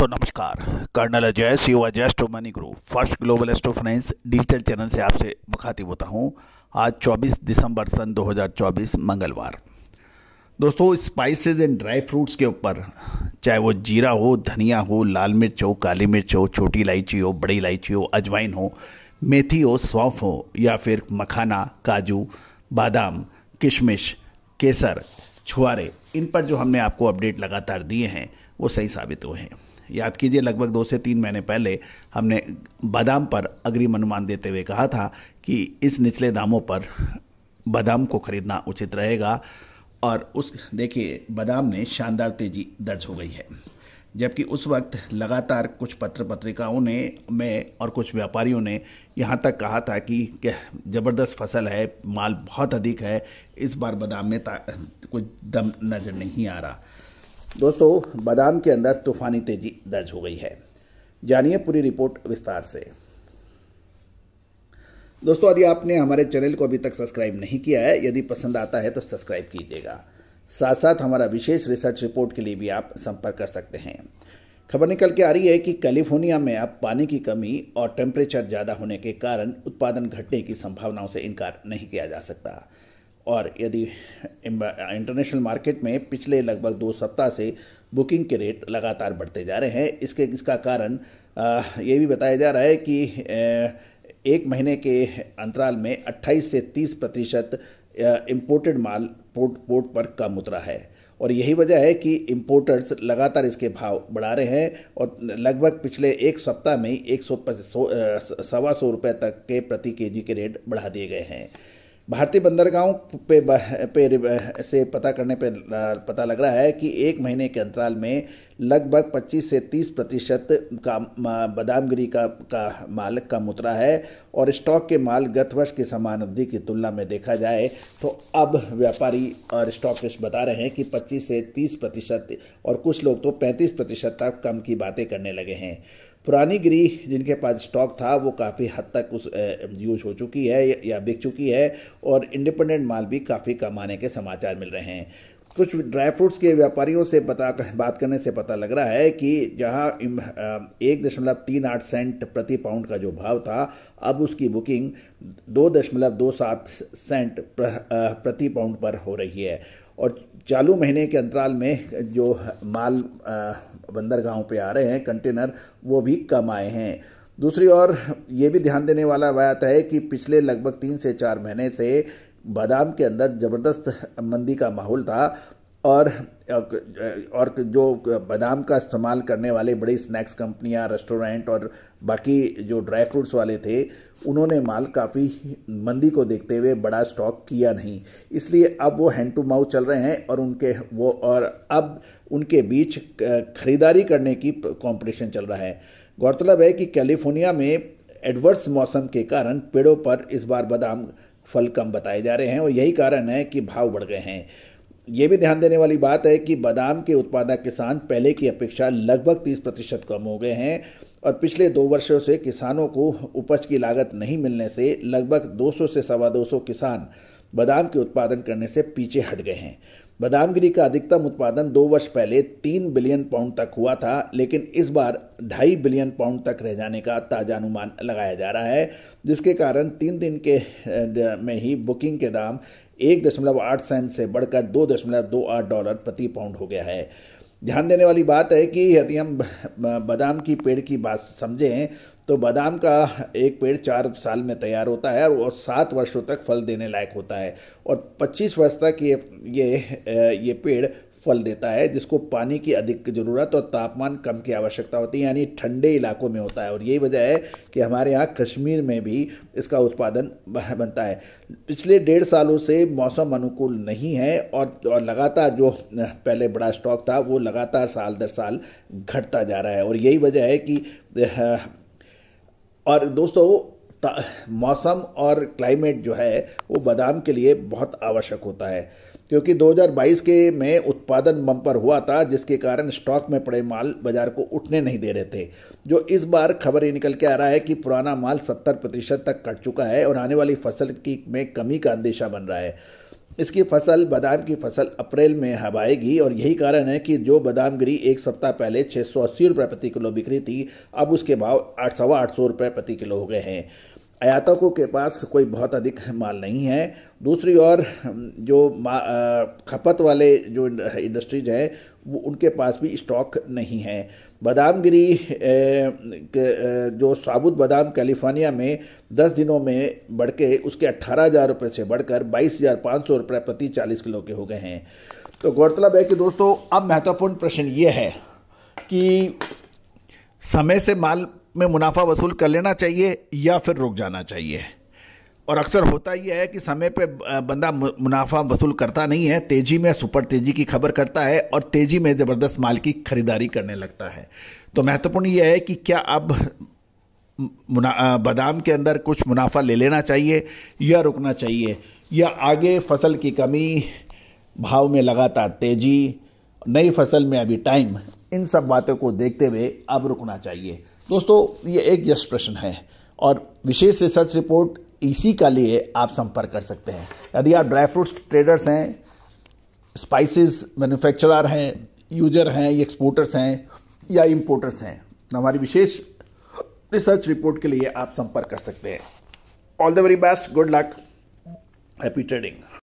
दोस्तों नमस्कार। Colonel Ajay CO Ajay स्टो money group first global स्टो finance digital channel से आपसे मुखातिब होता हूं। आज 24 दिसंबर सन 2024 मंगलवार। दोस्तों, स्पाइसेस एंड ड्राई फ्रूट्स के ऊपर, चाहे वो जीरा हो, धनिया हो, लाल मिर्च हो, काली मिर्च हो, छोटी इलायची हो, बड़ी इलायची हो, अजवाइन हो, मेथी हो, सौंफ हो, या फिर मखाना, काजू, बादाम, किशमिश, केसर, छुआरे, इन पर जो हमने आपको अपडेट लगातार दिए हैं वो सही साबित हुए हैं। याद कीजिए, लगभग 2 से 3 महीने पहले हमने बादाम पर अग्रिम अनुमान देते हुए कहा था कि इस निचले दामों पर बादाम को खरीदना उचित रहेगा, और उस देखिए बादाम ने शानदार तेजी दर्ज हो गई है। जबकि उस वक्त लगातार कुछ पत्र पत्रिकाओं ने और कुछ व्यापारियों ने यहाँ तक कहा था कि ज़बरदस्त फसल है, माल बहुत अधिक है, इस बार बादाम में कुछ दम नज़र नहीं आ रहा। दोस्तों, बादाम के अंदर तूफानी तेजी दर्ज हो गई है। जानिए पूरी रिपोर्ट विस्तार से। दोस्तों, यदि आपने हमारे चैनल को अभी तक सब्सक्राइब नहीं किया है, यदि पसंद आता है तो सब्सक्राइब कीजिएगा। साथ साथ हमारा विशेष रिसर्च रिपोर्ट के लिए भी आप संपर्क कर सकते हैं। खबर निकल के आ रही है कि कैलिफोर्निया में अब पानी की कमी और टेम्परेचर ज़्यादा होने के कारण उत्पादन घटने की संभावनाओं से इनकार नहीं किया जा सकता। और यदि इंटरनेशनल मार्केट में पिछले लगभग 2 सप्ताह से बुकिंग के रेट लगातार बढ़ते जा रहे हैं, इसका कारण ये भी बताया जा रहा है कि 1 महीने के अंतराल में 28 से 30% इम्पोर्टेड माल पोर्ट पर कम उतरा है। और यही वजह है कि इंपोर्टर्स लगातार इसके भाव बढ़ा रहे हैं और लगभग पिछले 1 सप्ताह में 125 रुपये तक के प्रति केजी के रेट बढ़ा दिए गए हैं। भारतीय बंदरगाहों पे से पता करने पे पता लग रहा है कि 1 महीने के अंतराल में लगभग 25 से 30% का बादामगिरी का माल कम उतरा है। और स्टॉक के माल गत वर्ष की समान अवधि की तुलना में देखा जाए तो अब व्यापारी और स्टॉकिस्ट बता रहे हैं कि 25 से 30% और कुछ लोग तो 35% तक कम की बातें करने लगे हैं। पुरानी गिरी जिनके पास स्टॉक था वो काफ़ी हद तक यूज हो चुकी है या बिक चुकी है, और इंडिपेंडेंट माल भी काफ़ी कम आने के समाचार मिल रहे हैं। कुछ ड्राई फ्रूट्स के व्यापारियों से बात करने से पता लग रहा है कि जहां 1.38 सेंट प्रति पाउंड का जो भाव था, अब उसकी बुकिंग 2.27 सेंट प्रति पाउंड पर हो रही है। और चालू महीने के अंतराल में जो माल बंदरगाहों पे आ रहे हैं कंटेनर, वो भी कम आए हैं। दूसरी ओर ये भी ध्यान देने वाला बात है कि पिछले लगभग 3 से 4 महीने से बादाम के अंदर ज़बरदस्त मंदी का माहौल था, और जो बादाम का इस्तेमाल करने वाले बड़ी स्नैक्स कंपनियां, रेस्टोरेंट और बाकी जो ड्राई फ्रूट्स वाले थे, उन्होंने माल काफ़ी मंदी को देखते हुए बड़ा स्टॉक किया नहीं। इसलिए अब वो हैंड टू माउथ चल रहे हैं और अब उनके बीच खरीदारी करने की कंपटीशन चल रहा है। गौरतलब है कि कैलिफोर्निया में एडवर्स मौसम के कारण पेड़ों पर इस बार बादाम फल कम बताए जा रहे हैं, और यही कारण है कि भाव बढ़ गए हैं। ये भी ध्यान देने वाली बात है कि बादाम के उत्पादक किसान पहले की अपेक्षा लगभग 30% कम हो गए हैं, और पिछले 2 वर्षों से किसानों को उपज की लागत नहीं मिलने से लगभग 200 से 250 किसान बादाम के उत्पादन करने से पीछे हट गए हैं। बादामगिरी का अधिकतम उत्पादन 2 वर्ष पहले 3 बिलियन पाउंड तक हुआ था, लेकिन इस बार 2.5 बिलियन पाउंड तक रह जाने का ताज़ा अनुमान लगाया जा रहा है, जिसके कारण 3 दिन के में ही बुकिंग के दाम 1.8 सेंट से बढ़कर $2.28 प्रति पाउंड हो गया है। ध्यान देने वाली बात है कि यदि हम बादाम की पेड़ की बात समझें तो बादाम का एक पेड़ 4 साल में तैयार होता है और 7 वर्षों तक फल देने लायक होता है, और 25 वर्ष तक ये पेड़ फल देता है, जिसको पानी की अधिक जरूरत और तापमान कम की आवश्यकता होती है, यानी ठंडे इलाकों में होता है। और यही वजह है कि हमारे यहाँ कश्मीर में भी इसका उत्पादन बनता है। पिछले 1.5 सालों से मौसम अनुकूल नहीं है, और लगातार जो पहले बड़ा स्टॉक था वो लगातार साल दर साल घटता जा रहा है, और यही वजह है कि और दोस्तों, मौसम और क्लाइमेट जो है वो बादाम के लिए बहुत आवश्यक होता है, क्योंकि 2022 के में उत्पादन बम्पर हुआ था, जिसके कारण स्टॉक में पड़े माल बाजार को उठने नहीं दे रहे थे। जो इस बार खबर ये निकल के आ रहा है कि पुराना माल 70% तक कट चुका है और आने वाली फसल की में कमी का अंदेशा बन रहा है। इसकी फसल, बादाम की फसल अप्रैल में अब आएगी और यही कारण है कि जो बादाम गिरी एक सप्ताह पहले 680 रुपये प्रति किलो बिक रही थी, अब उसके भाव 800 रुपये प्रति किलो हो गए हैं। आयातकों के पास कोई बहुत अधिक माल नहीं है। दूसरी ओर जो खपत वाले जो इंडस्ट्रीज हैं वो उनके पास भी स्टॉक नहीं है। बादाम गिरी जो साबुत बादाम कैलिफोर्निया में 10 दिनों में बढ़ के उसके 18,000 रुपये से बढ़कर 22,500 रुपये प्रति 40 किलो के हो गए हैं। तो गौरतलब है कि दोस्तों अब महत्वपूर्ण प्रश्न ये है कि समय से माल में मुनाफा वसूल कर लेना चाहिए या फिर रुक जाना चाहिए। और अक्सर होता यह है कि समय पे बंदा मुनाफा वसूल करता नहीं है, तेजी में सुपर तेजी की खबर करता है और तेजी में ज़बरदस्त माल की खरीदारी करने लगता है। तो महत्वपूर्ण यह है कि क्या अब बादाम के अंदर कुछ मुनाफा ले लेना चाहिए या रुकना चाहिए, या आगे फसल की कमी, भाव में लगातार तेजी, नई फसल में अभी टाइम, इन सब बातों को देखते हुए अब रुकना चाहिए। दोस्तों ये एक जस्ट प्रश्न है और विशेष रिसर्च रिपोर्ट इसी का लिए आप संपर्क कर सकते हैं। यदि आप ड्राई फ्रूट्स ट्रेडर्स हैं, स्पाइसेस मैन्युफैक्चरर हैं, यूजर हैं, एक्सपोर्टर्स हैं या इंपोर्टर्स हैं, हमारी विशेष रिसर्च रिपोर्ट के लिए आप संपर्क कर सकते हैं। All the very best, good luck, happy trading.